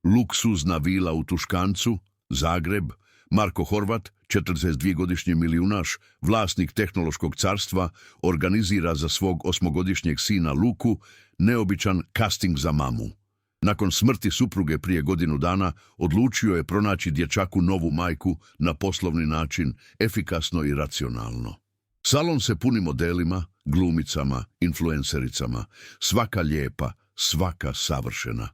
Luksuzna vila u Tuškancu, Zagreb, Marko Horvat, 42-godišnji milijunaš, vlasnik tehnološkog carstva, organizira za svog 8-godišnjeg sina Luku neobičan casting za mamu. Nakon smrti supruge prije godinu dana odlučio je pronaći dječaku novu majku na poslovni način, efikasno i racionalno. Salon se puni modelima, glumicama, influencericama, svaka lijepa, svaka savršena.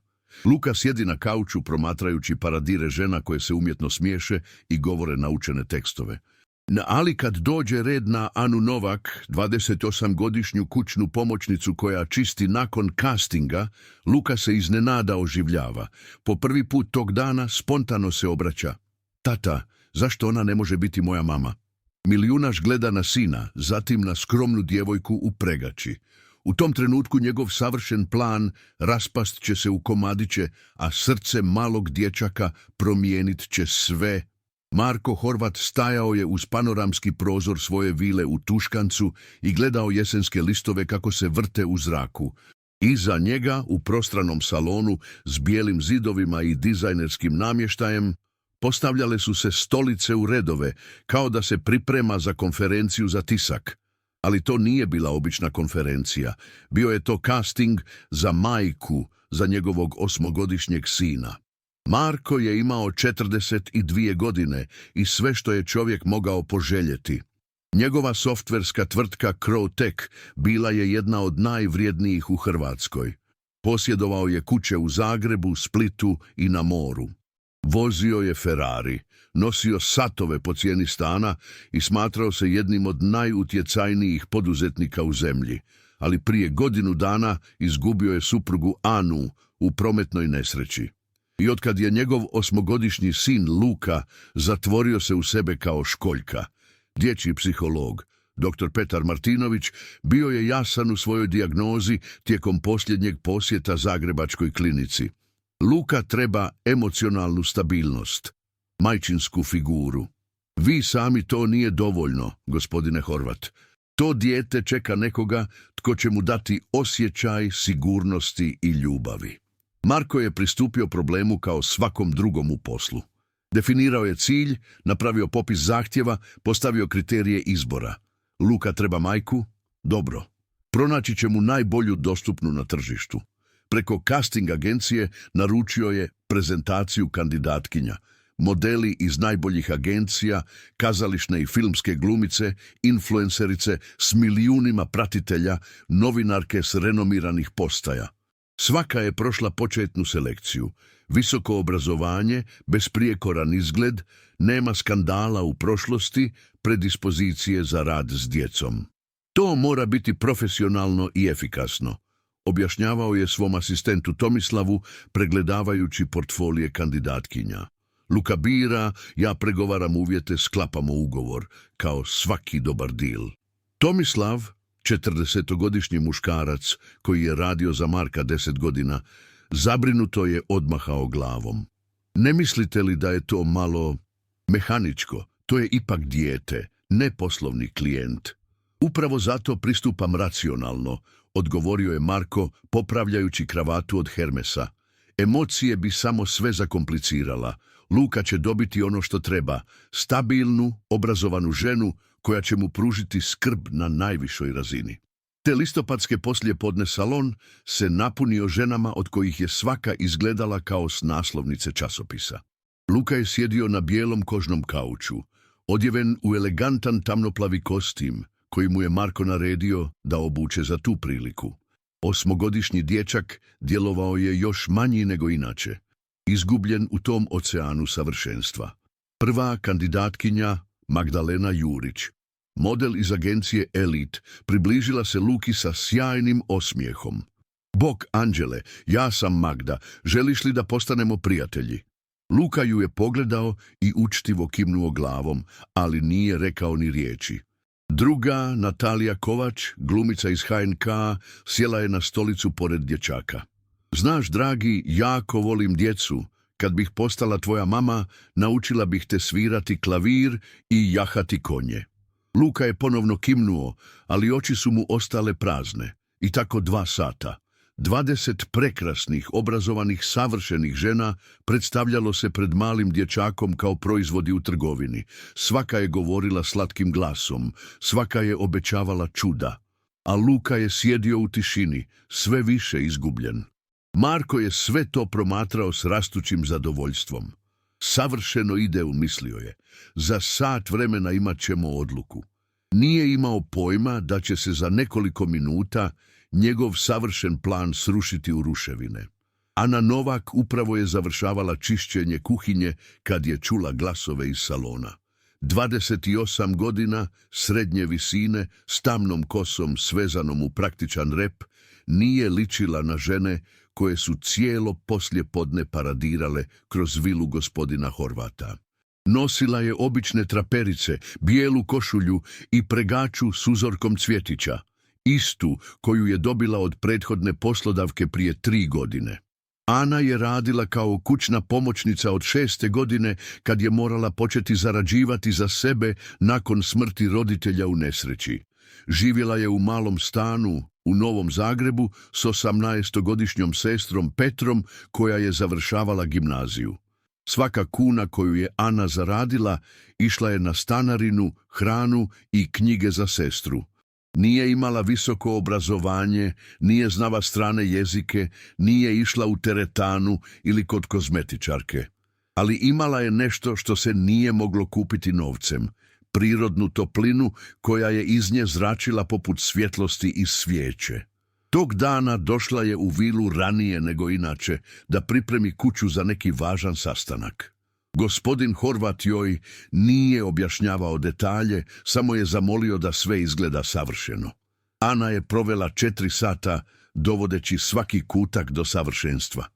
Luka sjedi na kauču promatrajući paradire žena koje se umjetno smiješe i govore naučene tekstove. Ali kad dođe red na Anu Novak, 28-godišnju kućnu pomoćnicu koja čisti nakon castinga, Luka se iznenada oživljava. Po prvi put tog dana spontano se obraća. Tata, zašto ona ne može biti moja mama? Milijunaš gleda na sina, zatim na skromnu djevojku u pregači. U tom trenutku njegov savršen plan raspast će se u komadiće, a srce malog dječaka promijenit će sve. Marko Horvat stajao je uz panoramski prozor svoje vile u Tuškancu i gledao jesenske listove kako se vrte u zraku. Iza njega, u prostranom salonu s bijelim zidovima i dizajnerskim namještajem, postavljale su se stolice u redove, kao da se priprema za konferenciju za tisak. Ali to nije bila obična konferencija. Bio je to casting za majku, za njegovog 8-godišnjeg sina. Marko je imao 42 godine i sve što je čovjek mogao poželjeti. Njegova softverska tvrtka Crowtech bila je jedna od najvrijednijih u Hrvatskoj. Posjedovao je kuće u Zagrebu, Splitu i na moru. Vozio je Ferrari, nosio satove po cijeni stana i smatrao se jednim od najutjecajnijih poduzetnika u zemlji. Ali prije godinu dana izgubio je suprugu Anu u prometnoj nesreći. I otkad je njegov 8-godišnji sin Luka zatvorio se u sebe kao školjka, dječji psiholog, dr. Petar Martinović, bio je jasan u svojoj dijagnozi tijekom posljednjeg posjeta Zagrebačkoj klinici. Luka treba emocionalnu stabilnost, majčinsku figuru. Vi sami to nije dovoljno, gospodine Horvat. To dijete čeka nekoga tko će mu dati osjećaj sigurnosti i ljubavi. Marko je pristupio problemu kao svakom drugom u poslu. Definirao je cilj, napravio popis zahtjeva, postavio kriterije izbora. Luka treba majku? Dobro. Pronaći će mu najbolju dostupnu na tržištu. Preko casting agencije naručio je prezentaciju kandidatkinja. Modeli iz najboljih agencija, kazališne i filmske glumice, influencerice s milijunima pratitelja, novinarke s renomiranih postaja. Svaka je prošla početnu selekciju. Visoko obrazovanje, besprijekoran izgled, nema skandala u prošlosti, predispozicije za rad s djecom. To mora biti profesionalno i efikasno, objašnjavao je svom asistentu Tomislavu, pregledavajući portfolije kandidatkinja. Luka bira, ja pregovaram uvjete, sklapamo ugovor, kao svaki dobar dil. Tomislav, 40-godišnji muškarac koji je radio za Marka 10 godina, zabrinuto je odmahao glavom. Ne mislite li da je to malo mehaničko? To je ipak dijete, ne poslovni klijent. Upravo zato pristupam racionalno, odgovorio je Marko, popravljajući kravatu od Hermesa. Emocije bi samo sve zakomplicirala. Luka će dobiti ono što treba, stabilnu, obrazovanu ženu koja će mu pružiti skrb na najvišoj razini. Te listopadske poslijepodne salon se napunio ženama od kojih je svaka izgledala kao s naslovnice časopisa. Luka je sjedio na bijelom kožnom kauču, odjeven u elegantan tamnoplavi kostim, koji mu je Marko naredio da obuče za tu priliku. 8-godišnji dječak djelovao je još manji nego inače, izgubljen u tom oceanu savršenstva. Prva kandidatkinja, Magdalena Jurić, model iz agencije Elite, približila se Luki sa sjajnim osmijehom. Bog Anđele, ja sam Magda, želiš li da postanemo prijatelji? Luka ju je pogledao i učtivo kimnuo glavom, ali nije rekao ni riječi. Druga, Natalija Kovač, glumica iz HNK, sjela je na stolicu pored dječaka. Znaš, dragi, jako volim djecu. Kad bih postala tvoja mama, naučila bih te svirati klavir i jahati konje. Luka je ponovno kimnuo, ali oči su mu ostale prazne. I tako 2 sata. 20 prekrasnih, obrazovanih, savršenih žena predstavljalo se pred malim dječakom kao proizvodi u trgovini. Svaka je govorila slatkim glasom, svaka je obećavala čuda. A Luka je sjedio u tišini, sve više izgubljen. Marko je sve to promatrao s rastućim zadovoljstvom. Savršeno ide, mislio je. Za sat vremena imat ćemo odluku. Nije imao pojma da će se za nekoliko minuta njegov savršen plan srušiti u ruševine. Ana Novak upravo je završavala čišćenje kuhinje kad je čula glasove iz salona. 28 godina, srednje visine, s tamnom kosom svezanom u praktičan rep, nije ličila na žene koje su cijelo poslijepodne paradirale kroz vilu gospodina Horvata. Nosila je obične traperice, bijelu košulju i pregaču s uzorkom cvjetića, istu koju je dobila od prethodne poslodavke prije 3 godine. Ana je radila kao kućna pomoćnica od 6. godine kad je morala početi zarađivati za sebe nakon smrti roditelja u nesreći. Živjela je u malom stanu u Novom Zagrebu s 18-godišnjom sestrom Petrom koja je završavala gimnaziju. Svaka kuna koju je Ana zaradila išla je na stanarinu, hranu i knjige za sestru. Nije imala visoko obrazovanje, nije znala strane jezike, nije išla u teretanu ili kod kozmetičarke. Ali imala je nešto što se nije moglo kupiti novcem, prirodnu toplinu koja je iz nje zračila poput svjetlosti iz svijeće. Tog dana došla je u vilu ranije nego inače da pripremi kuću za neki važan sastanak. Gospodin Horvat joj nije objašnjavao detalje, samo je zamolio da sve izgleda savršeno. Ana je provela 4 sata dovodeći svaki kutak do savršenstva.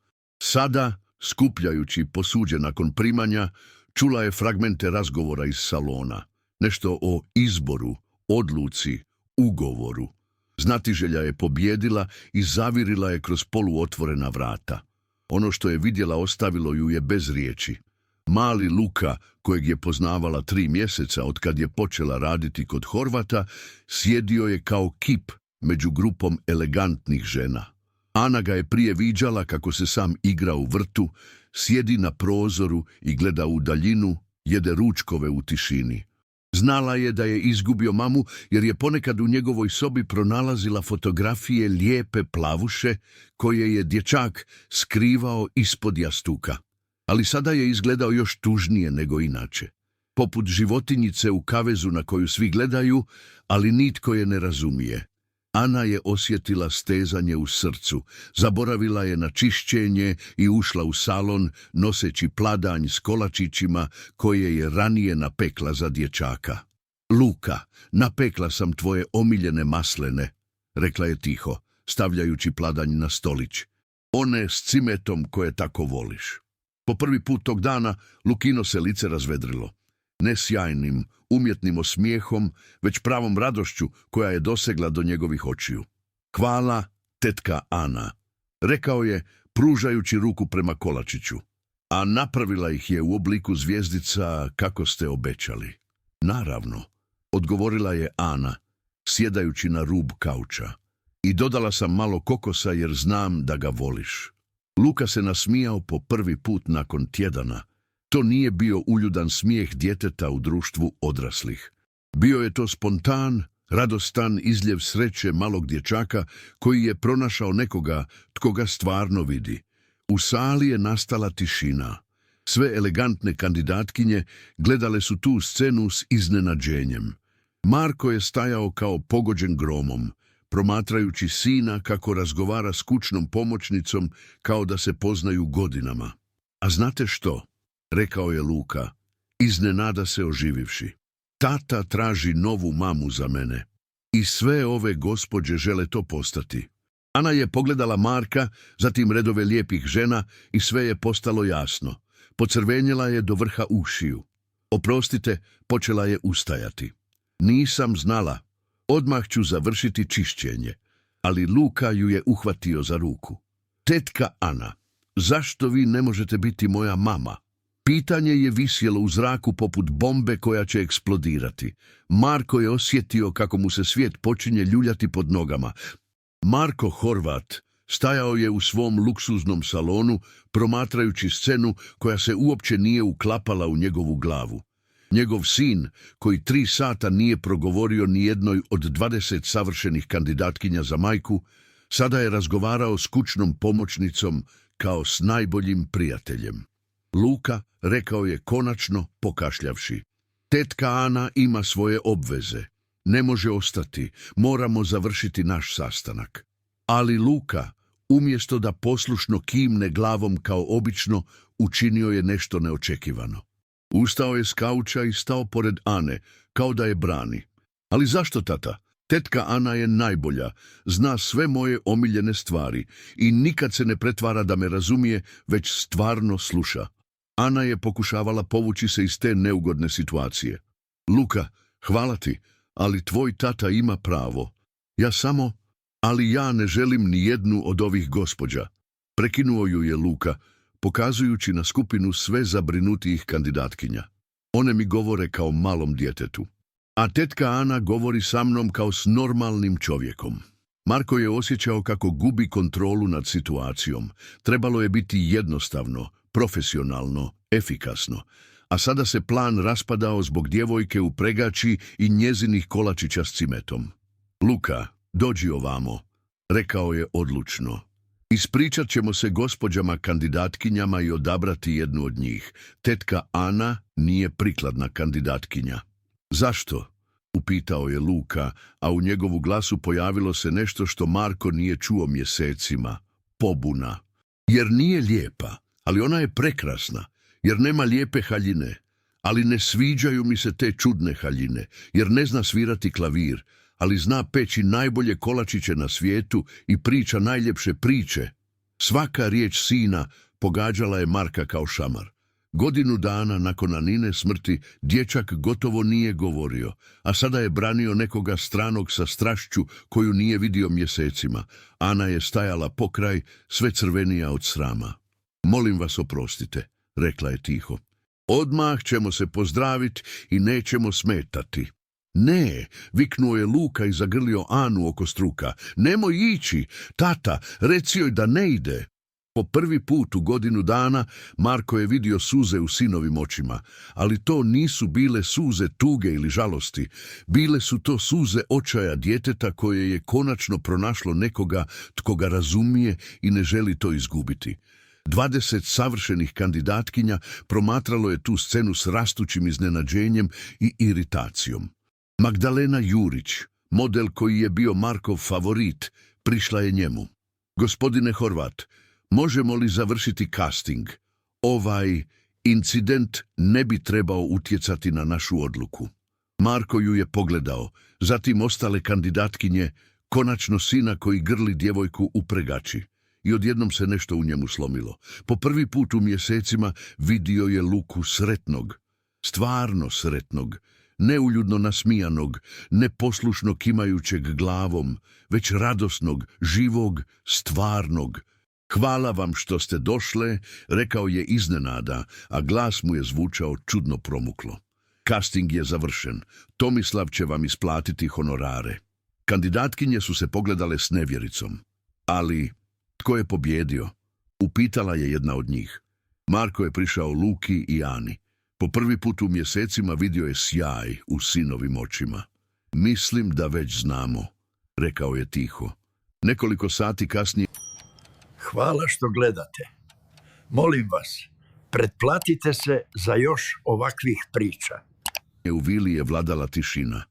Sada, skupljajući posuđe nakon primanja, čula je fragmente razgovora iz salona. Nešto o izboru, odluci, ugovoru. Znatiželja je pobjedila i zavirila je kroz poluotvorena vrata. Ono što je vidjela ostavilo ju je bez riječi. Mali Luka, kojeg je poznavala 3 mjeseca od kad je počela raditi kod Horvata, sjedio je kao kip među grupom elegantnih žena. Ana ga je prije viđala kako se sam igra u vrtu, sjedi na prozoru i gleda u daljinu, jede ručkove u tišini. Znala je da je izgubio mamu jer je ponekad u njegovoj sobi pronalazila fotografije lijepe plavuše koje je dječak skrivao ispod jastuka. Ali sada je izgledao još tužnije nego inače. Poput životinjice u kavezu na koju svi gledaju, ali nitko je ne razumije. Ana je osjetila stezanje u srcu, zaboravila je na čišćenje i ušla u salon noseći pladanj s kolačićima koje je ranije napekla za dječaka. Luka, napekla sam tvoje omiljene maslene, rekla je tiho, stavljajući pladanj na stolić. One s cimetom koje tako voliš. Po prvi put tog dana Lukino se lice razvedrilo. Ne sjajnim, umjetnim osmijehom, već pravom radošću koja je dosegla do njegovih očiju. Hvala, tetka Ana, rekao je, pružajući ruku prema kolačiću. A napravila ih je u obliku zvjezdica kako ste obećali. Naravno, odgovorila je Ana, sjedajući na rub kauča. I dodala sam malo kokosa jer znam da ga voliš. Luka se nasmijao po prvi put nakon tjedana. To nije bio uljudan smijeh djeteta u društvu odraslih. Bio je to spontan, radostan izljev sreće malog dječaka koji je pronašao nekoga tko ga stvarno vidi. U sali je nastala tišina. Sve elegantne kandidatkinje gledale su tu scenu s iznenađenjem. Marko je stajao kao pogođen gromom, promatrajući sina kako razgovara s kućnom pomoćnicom kao da se poznaju godinama. A znate što? Rekao je Luka, iznenada se oživivši. Tata traži novu mamu za mene. I sve ove gospođe žele to postati. Ana je pogledala Marka, zatim redove lijepih žena i sve je postalo jasno. Pocrvenjela je do vrha ušiju. Oprostite, počela je ustajati. Nisam znala. Odmah ću završiti čišćenje. Ali Luka ju je uhvatio za ruku. Tetka Ana, zašto vi ne možete biti moja mama? Pitanje je visjelo u zraku poput bombe koja će eksplodirati. Marko je osjetio kako mu se svijet počinje ljuljati pod nogama. Marko Horvat, Stajao je u svom luksuznom salonu, promatrajući scenu koja se uopće nije uklapala u njegovu glavu. Njegov sin, koji 3 sata nije progovorio ni jednoj od 20 savršenih kandidatkinja za majku, sada je razgovarao s kućnom pomoćnicom kao s najboljim prijateljem. Luka, rekao je konačno, pokašljavši. Tetka Ana ima svoje obveze. Ne može ostati, moramo završiti naš sastanak. Ali Luka, umjesto da poslušno kimne glavom kao obično, učinio je nešto neočekivano. Ustao je s kauča i stao pored Ane, kao da je brani. Ali zašto, tata? Tetka Ana je najbolja, zna sve moje omiljene stvari i nikad se ne pretvara da me razumije, već stvarno sluša. Ana je pokušavala povući se iz te neugodne situacije. Luka, hvala ti, ali tvoj tata ima pravo. Ali ja ne želim ni jednu od ovih gospođa. Prekinuo ju je Luka, pokazujući na skupinu sve zabrinutijih kandidatkinja. One mi govore kao malom djetetu. A tetka Ana govori sa mnom kao s normalnim čovjekom. Marko je osjećao kako gubi kontrolu nad situacijom. Trebalo je biti jednostavno, profesionalno, efikasno. A sada se plan raspadao zbog djevojke u pregači i njezinih kolačića s cimetom. Luka, dođi ovamo, rekao je odlučno. Ispričat ćemo se gospođama kandidatkinjama i odabrati jednu od njih. Tetka Ana nije prikladna kandidatkinja. Zašto? Upitao je Luka, a u njegovu glasu pojavilo se nešto što Marko nije čuo mjesecima. Pobuna. Jer nije lijepa, ali ona je prekrasna. Jer nema lijepe haljine. Ali ne sviđaju mi se te čudne haljine, jer ne zna svirati klavir, ali zna peći najbolje kolačiće na svijetu i priča najljepše priče. Svaka riječ sina pogađala je Marka kao šamar. Godinu dana nakon Anine smrti dječak gotovo nije govorio, a sada je branio nekoga stranog sa strašću koju nije vidio mjesecima. Ana je stajala pokraj, sve crvenija od srama. Molim vas oprostite, rekla je tiho. Odmah ćemo se pozdraviti i nećemo smetati. Ne, viknuo je Luka i zagrlio Anu oko struka. Nemoj ići, tata, reci joj da ne ide. Po prvi put u godinu dana Marko je vidio suze u sinovim očima, ali to nisu bile suze tuge ili žalosti. Bile su to suze očaja djeteta koje je konačno pronašlo nekoga tko ga razumije i ne želi to izgubiti. 20 savršenih kandidatkinja promatralo je tu scenu s rastućim iznenađenjem i iritacijom. Magdalena Jurić, model koji je bio Markov favorit, prišla je njemu. Gospodine Horvat, možemo li završiti casting? Ovaj incident ne bi trebao utjecati na našu odluku. Marko ju je pogledao, zatim ostale kandidatkinje, konačno sina koji grli djevojku u pregači. I odjednom se nešto u njemu slomilo. Po prvi put u mjesecima vidio je Luku sretnog, stvarno sretnog, neuljudno nasmijanog, neposlušno kimajućeg glavom, već radosnog, živog, stvarnog. Hvala vam što ste došle, rekao je iznenada, a glas mu je zvučao čudno promuklo. Casting je završen. Tomislav će vam isplatiti honorare. Kandidatkinje su se pogledale s nevjericom. Ali tko je pobjedio? Upitala je jedna od njih. Marko je prišao Luki i Ani. Po prvi put u mjesecima vidio je sjaj u sinovim očima. Mislim da već znamo, rekao je tiho. Nekoliko sati kasnije... Hvala što gledate. Molim vas, pretplatite se za još ovakvih priča. U vili je vladala tišina.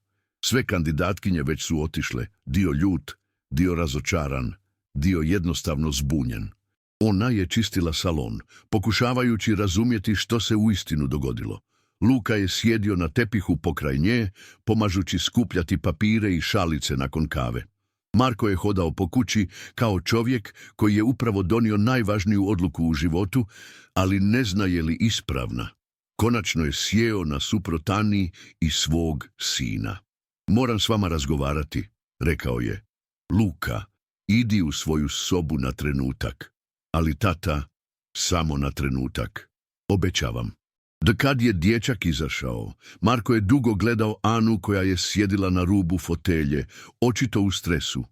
Sve kandidatkinje već su otišle, dio ljut, dio razočaran, dio jednostavno zbunjen. Ona je čistila salon, pokušavajući razumjeti što se uistinu dogodilo. Luka je sjedio na tepihu pokraj nje, pomažući skupljati papire i šalice nakon kave. Marko je hodao po kući kao čovjek koji je upravo donio najvažniju odluku u životu, ali ne zna je li ispravna. Konačno je sjeo nasuprot Ani i svog sina. Moram s vama razgovarati, rekao je. Luka, idi u svoju sobu na trenutak. Ali tata, samo na trenutak. Obećavam. Kad je dječak izašao, Marko je dugo gledao Anu koja je sjedila na rubu fotelje, očito u stresu.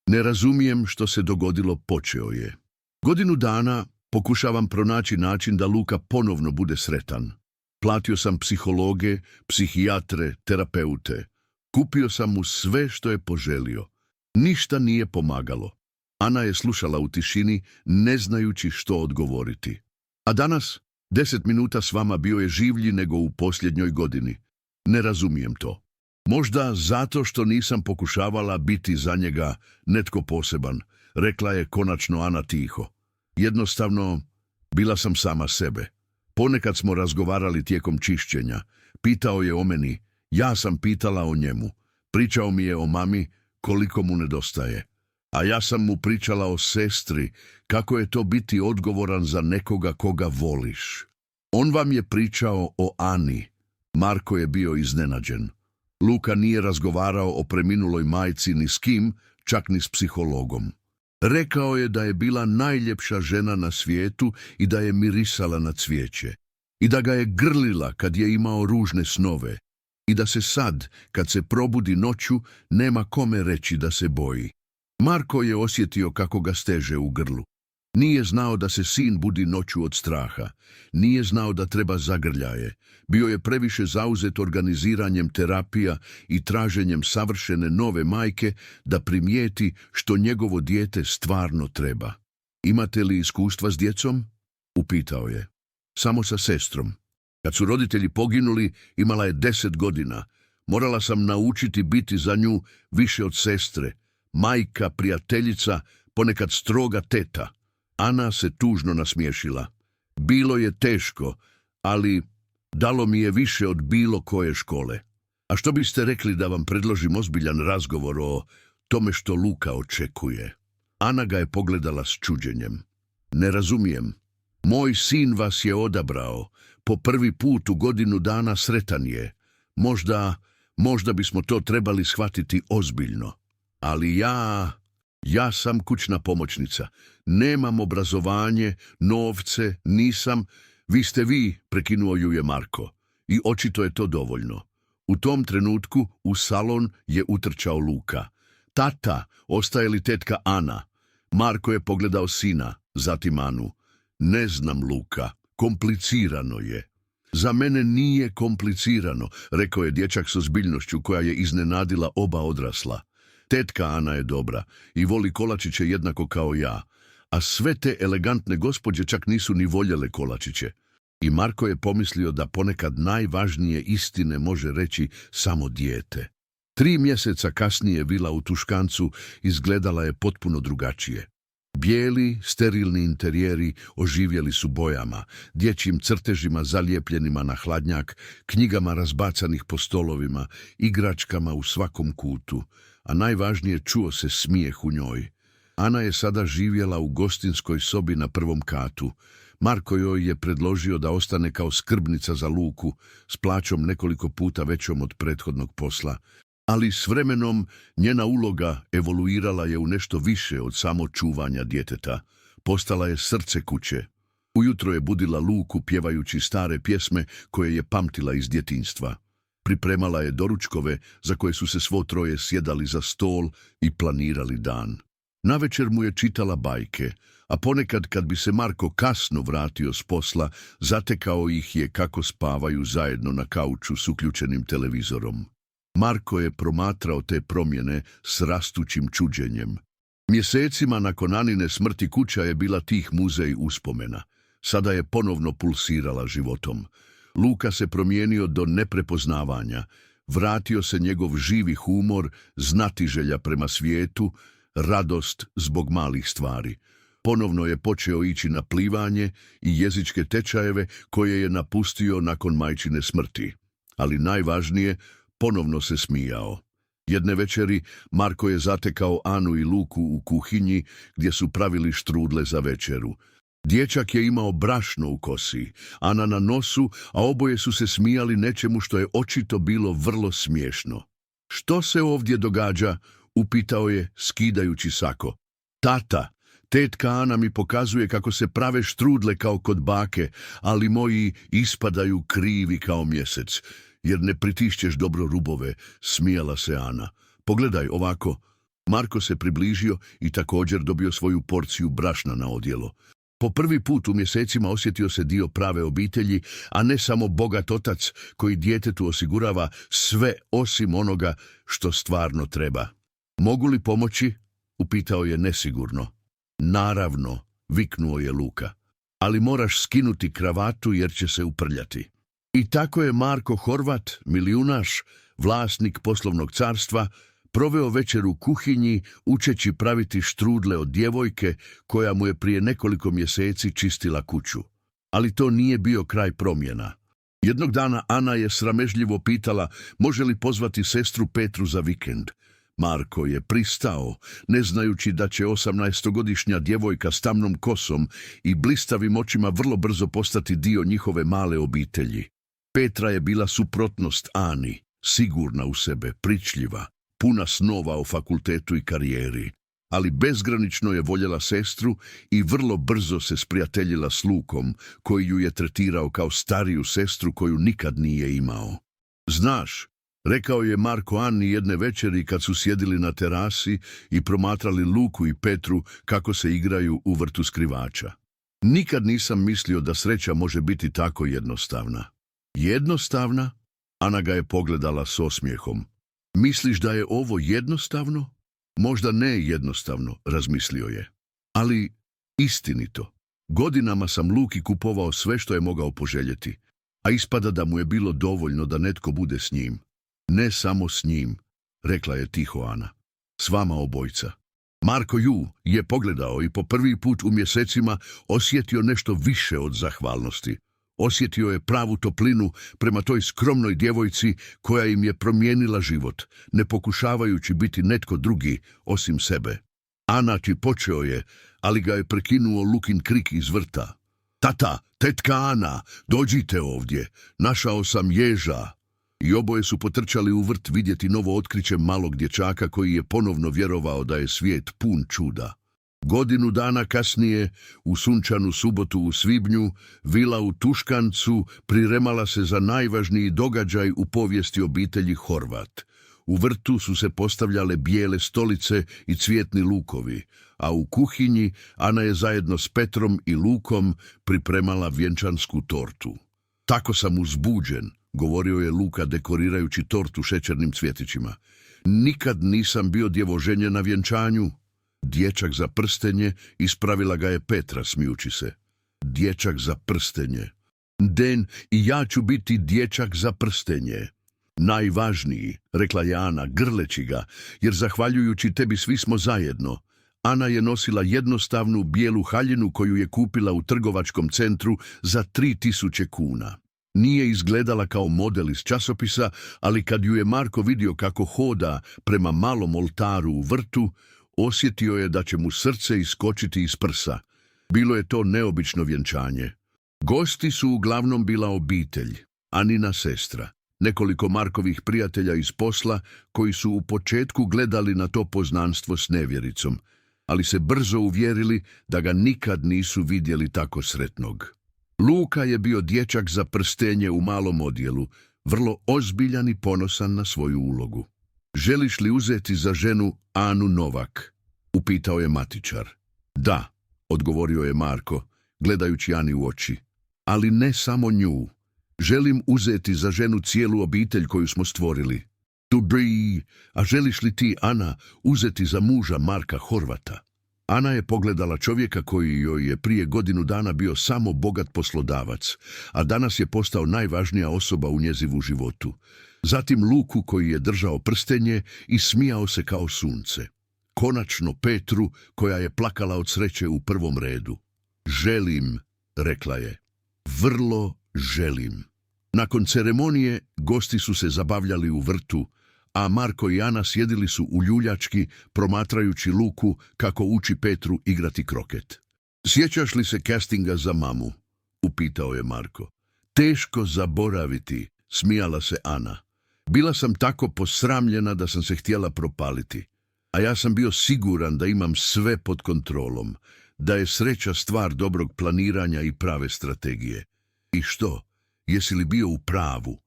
Ne razumijem što se dogodilo, počeo je. Godinu dana pokušavam pronaći način da Luka ponovno bude sretan. Platio sam psihologe, psihijatre, terapeute. Kupio sam mu sve što je poželio. Ništa nije pomagalo. Ana je slušala u tišini, ne znajući što odgovoriti. A danas, 10 minuta s vama bio je življi nego u posljednjoj godini. Ne razumijem to. Možda zato što nisam pokušavala biti za njega netko poseban, rekla je konačno Ana tiho. Jednostavno, bila sam sama sebe. Ponekad smo razgovarali tijekom čišćenja. Pitao je o meni, ja sam pitala o njemu. Pričao mi je o mami, koliko mu nedostaje. A ja sam mu pričala o sestri, kako je to biti odgovoran za nekoga koga voliš. On vam je pričao o Ani. Marko je bio iznenađen. Luka nije razgovarao o preminuloj majci ni s kim, čak ni s psihologom. Rekao je da je bila najljepša žena na svijetu i da je mirisala na cvijeće. I da ga je grlila kad je imao ružne snove. I da se sad, kad se probudi noću, nema kome reći da se boji. Marko je osjetio kako ga steže u grlu. Nije znao da se sin budi noću od straha. Nije znao da treba zagrljaje. Bio je previše zauzet organiziranjem terapija i traženjem savršene nove majke da primijeti što njegovo dijete stvarno treba. Imate li iskustva s djecom? Upitao je. Samo sa sestrom. Kad su roditelji poginuli, imala je 10 godina. Morala sam naučiti biti za nju više od sestre. Majka, prijateljica, ponekad stroga teta. Ana se tužno nasmiješila. Bilo je teško, ali dalo mi je više od bilo koje škole. A što biste rekli da vam predložim ozbiljan razgovor o tome što Luka očekuje? Ana ga je pogledala s čuđenjem. Ne razumijem. Moj sin vas je odabrao. Po prvi put u godinu dana sretan je. Možda bismo to trebali shvatiti ozbiljno. Ali ja sam kućna pomoćnica. Nemam obrazovanje, novce, nisam. Vi ste vi, prekinuo ju je Marko. I očito je to dovoljno. U tom trenutku u salon je utrčao Luka. Tata, ostaje li tetka Ana? Marko je pogledao sina, zatim Anu. Ne znam, Luka, komplicirano je. Za mene nije komplicirano, rekao je dječak s ozbiljnošću koja je iznenadila oba odrasla. Tetka Ana je dobra i voli kolačiće jednako kao ja, a sve te elegantne gospođe čak nisu ni voljele kolačiće. I Marko je pomislio da ponekad najvažnije istine može reći samo dijete. 3 mjeseca kasnije vila u Tuškancu izgledala je potpuno drugačije. Bijeli, sterilni interijeri oživjeli su bojama, dječjim crtežima zalijepljenima na hladnjak, knjigama razbacanih po stolovima, igračkama u svakom kutu, a najvažnije čuo se smijeh u njoj. Ana je sada živjela u gostinskoj sobi na 1. katu. Marko joj je predložio da ostane kao skrbnica za Luku s plaćom nekoliko puta većom od prethodnog posla, ali s vremenom njena uloga evoluirala je u nešto više od samo čuvanja djeteta. Postala je srce kuće. Ujutro je budila Luku pjevajući stare pjesme koje je pamtila iz djetinjstva. Pripremala je doručkove za koje su se svo troje sjedali za stol i planirali dan. Navečer mu je čitala bajke, a ponekad kad bi se Marko kasno vratio s posla, zatekao ih je kako spavaju zajedno na kauču s uključenim televizorom. Marko je promatrao te promjene s rastućim čuđenjem. Mjesecima nakon Anine smrti kuća je bila tih muzej uspomena. Sada je ponovno pulsirala životom. Luka se promijenio do neprepoznavanja. Vratio se njegov živi humor, znatiželja prema svijetu, radost zbog malih stvari. Ponovno je počeo ići na plivanje i jezičke tečajeve koje je napustio nakon majčine smrti. Ali najvažnije, ponovno se smijao. Jedne večeri Marko je zatekao Anu i Luku u kuhinji gdje su pravili štrudle za večeru. Dječak je imao brašno u kosi, Ana na nosu, a oboje su se smijali nečemu što je očito bilo vrlo smiješno. Što se ovdje događa? Upitao je, skidajući sako. Tata, tetka Ana mi pokazuje kako se prave štrudle kao kod bake, ali moji ispadaju krivi kao mjesec, jer ne pritišćeš dobro rubove, smijala se Ana. Pogledaj ovako. Marko se približio i također dobio svoju porciju brašna na odjelo. Po prvi put u mjesecima osjetio se dio prave obitelji, a ne samo bogat otac koji djetetu osigurava sve osim onoga što stvarno treba. Mogu li pomoći? Upitao je nesigurno. Naravno, viknuo je Luka. Ali moraš skinuti kravatu jer će se uprljati. I tako je Marko Horvat, milijunaš, vlasnik poslovnog carstva, proveo večer u kuhinji učeći praviti štrudle od djevojke koja mu je prije nekoliko mjeseci čistila kuću. Ali to nije bio kraj promjena. Jednog dana Ana je sramežljivo pitala može li pozvati sestru Petru za vikend. Marko je pristao, ne znajući da će 18-godišnja djevojka s tamnom kosom i blistavim očima vrlo brzo postati dio njihove male obitelji. Petra je bila suprotnost Ani, sigurna u sebe, pričljiva, puna snova o fakultetu i karijeri, ali bezgranično je voljela sestru i vrlo brzo se sprijateljila s Lukom, koji ju je tretirao kao stariju sestru koju nikad nije imao. Znaš, rekao je Marko Ani jedne večeri kad su sjedili na terasi i promatrali Luku i Petru kako se igraju u vrtu skrivača. Nikad nisam mislio da sreća može biti tako jednostavna. Jednostavna? Ana ga je pogledala s osmijehom. Misliš da je ovo jednostavno? Možda ne jednostavno, razmislio je. Ali istinito. Godinama sam Luki kupovao sve što je mogao poželjeti, a ispada da mu je bilo dovoljno da netko bude s njim. Ne samo s njim, rekla je tiho Ana. S vama obojca. Marko ju je pogledao i po prvi put u mjesecima osjetio nešto više od zahvalnosti. Osjetio je pravu toplinu prema toj skromnoj djevojci koja im je promijenila život, ne pokušavajući biti netko drugi osim sebe. Ana ti počeo je, ali ga je prekinuo Lukin krik iz vrta. Tata, tetka Ana, dođite ovdje, našao sam ježa. I oboje su potrčali u vrt vidjeti novo otkriće malog dječaka koji je ponovno vjerovao da je svijet pun čuda. Godinu dana kasnije, u sunčanu subotu u svibnju, vila u Tuškancu priremala se za najvažniji događaj u povijesti obitelji Horvat. U vrtu su se postavljale bijele stolice i cvjetni lukovi, a u kuhinji Ana je zajedno s Petrom i Lukom pripremala vjenčansku tortu. Tako sam uzbuđen, govorio je Luka dekorirajući tortu šećernim cvjetićima. Nikad nisam bio djevoženje na vjenčanju. Dječak za prstenje, ispravila ga je Petra smijući se. Dječak za prstenje. Den, i ja ću biti dječak za prstenje. Najvažniji, rekla je Ana, grleći ga, jer zahvaljujući tebi svi smo zajedno. Ana je nosila jednostavnu bijelu haljinu koju je kupila u trgovačkom centru za 3000 kuna. Nije izgledala kao model iz časopisa, ali kad ju je Marko vidio kako hoda prema malom oltaru u vrtu, osjetio je da će mu srce iskočiti iz prsa. Bilo je to neobično vjenčanje. Gosti su uglavnom bila obitelj, Anina sestra, nekoliko Markovih prijatelja iz posla koji su u početku gledali na to poznanstvo s nevjericom, ali se brzo uvjerili da ga nikad nisu vidjeli tako sretnog. Luka je bio dječak za prstenje u malom odjelu, vrlo ozbiljan i ponosan na svoju ulogu. Želiš li uzeti za ženu Anu Novak? Upitao je matičar. Da, odgovorio je Marko, gledajući Ani u oči. Ali ne samo nju. Želim uzeti za ženu cijelu obitelj koju smo stvorili. A želiš li ti, Ana, uzeti za muža Marka Horvata? Ana je pogledala čovjeka koji joj je prije godinu dana bio samo bogat poslodavac, a danas je postao najvažnija osoba u njezivu životu. Zatim Luku koji je držao prstenje i smijao se kao sunce. Konačno Petru koja je plakala od sreće u prvom redu. Želim, rekla je. Vrlo želim. Nakon ceremonije gosti su se zabavljali u vrtu, a Marko i Ana sjedili su uljuljački promatrajući Luku kako uči Petru igrati kroket. Sjećaš li se castinga za mamu? Upitao je Marko. Teško zaboraviti, smijala se Ana. Bila sam tako posramljena da sam se htjela propaliti, a ja sam bio siguran da imam sve pod kontrolom, da je sreća stvar dobrog planiranja i prave strategije. I što? Jesi li bio u pravu?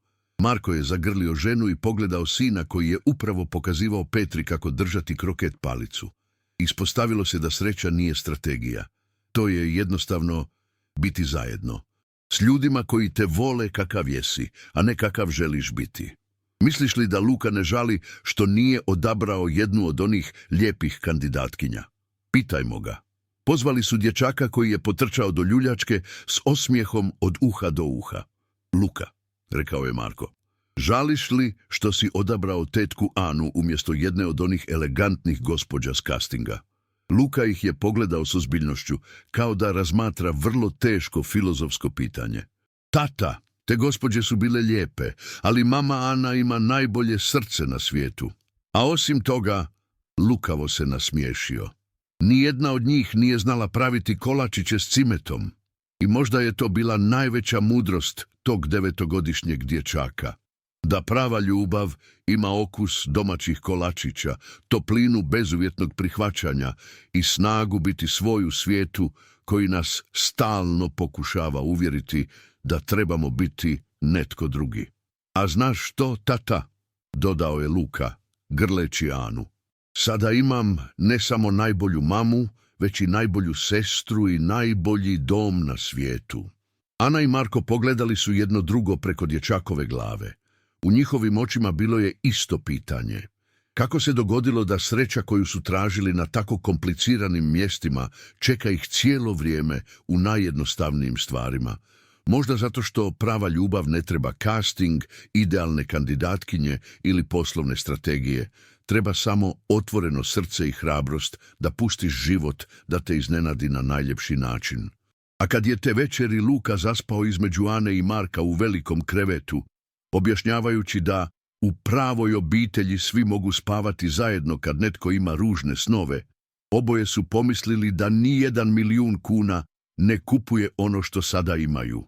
Marko je zagrlio ženu i pogledao sina koji je upravo pokazivao Petri kako držati kroket palicu. Ispostavilo se da sreća nije strategija. To je jednostavno biti zajedno. S ljudima koji te vole kakav jesi, a ne kakav želiš biti. Misliš li da Luka ne žali što nije odabrao jednu od onih lijepih kandidatkinja? Pitajmo ga. Pozvali su dječaka koji je potrčao do ljuljačke s osmijehom od uha do uha. Luka, rekao je Marko, žališ li što si odabrao tetku Anu umjesto jedne od onih elegantnih gospođa s castinga? Luka ih je pogledao s ozbiljnošću, kao da razmatra vrlo teško filozofsko pitanje. Tata, te gospođe su bile lijepe, ali mama Ana ima najbolje srce na svijetu. A osim toga, lukavo se nasmiješio. Nijedna od njih nije znala praviti kolačiće s cimetom. I možda je to bila najveća mudrost tog 9-godišnjeg dječaka. Da prava ljubav ima okus domaćih kolačića, toplinu bezuvjetnog prihvaćanja i snagu biti svoj u svijetu koji nas stalno pokušava uvjeriti da trebamo biti netko drugi. A znaš što, tata? Dodao je Luka, grleći Anu. Sada imam ne samo najbolju mamu, već i najbolju sestru i najbolji dom na svijetu. Ana i Marko pogledali su jedno drugo preko dječakove glave. U njihovim očima bilo je isto pitanje. Kako se dogodilo da sreća koju su tražili na tako kompliciranim mjestima čeka ih cijelo vrijeme u najjednostavnijim stvarima? Možda zato što prava ljubav ne treba casting, idealne kandidatkinje ili poslovne strategije. Treba samo otvoreno srce i hrabrost da pustiš život da te iznenadi na najljepši način. A kad je te večeri Luka zaspao između Ane i Marka u velikom krevetu, objašnjavajući da u pravoj obitelji svi mogu spavati zajedno kad netko ima ružne snove, oboje su pomislili da ni 1 milijun kuna ne kupuje ono što sada imaju.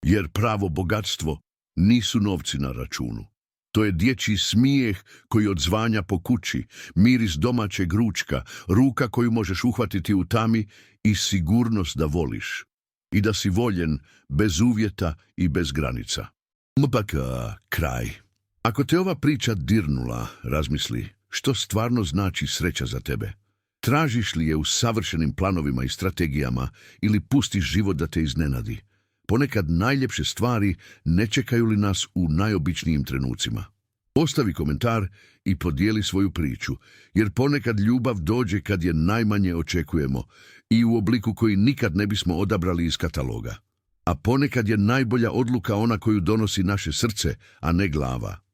Jer pravo bogatstvo nisu novci na računu. To je dječji smijeh koji odzvanja po kući, miris domaćeg ručka, ruka koju možeš uhvatiti u tami i sigurnost da voliš. I da si voljen bez uvjeta i bez granica. Kraj. Ako te ova priča dirnula, razmisli, što stvarno znači sreća za tebe? Tražiš li je u savršenim planovima i strategijama ili pustiš život da te iznenadi? Ponekad najljepše stvari ne čekaju li nas u najobičnijim trenucima. Ostavi komentar i podijeli svoju priču, jer ponekad ljubav dođe kad je najmanje očekujemo i u obliku koji nikad ne bismo odabrali iz kataloga. A ponekad je najbolja odluka ona koju donosi naše srce, a ne glava.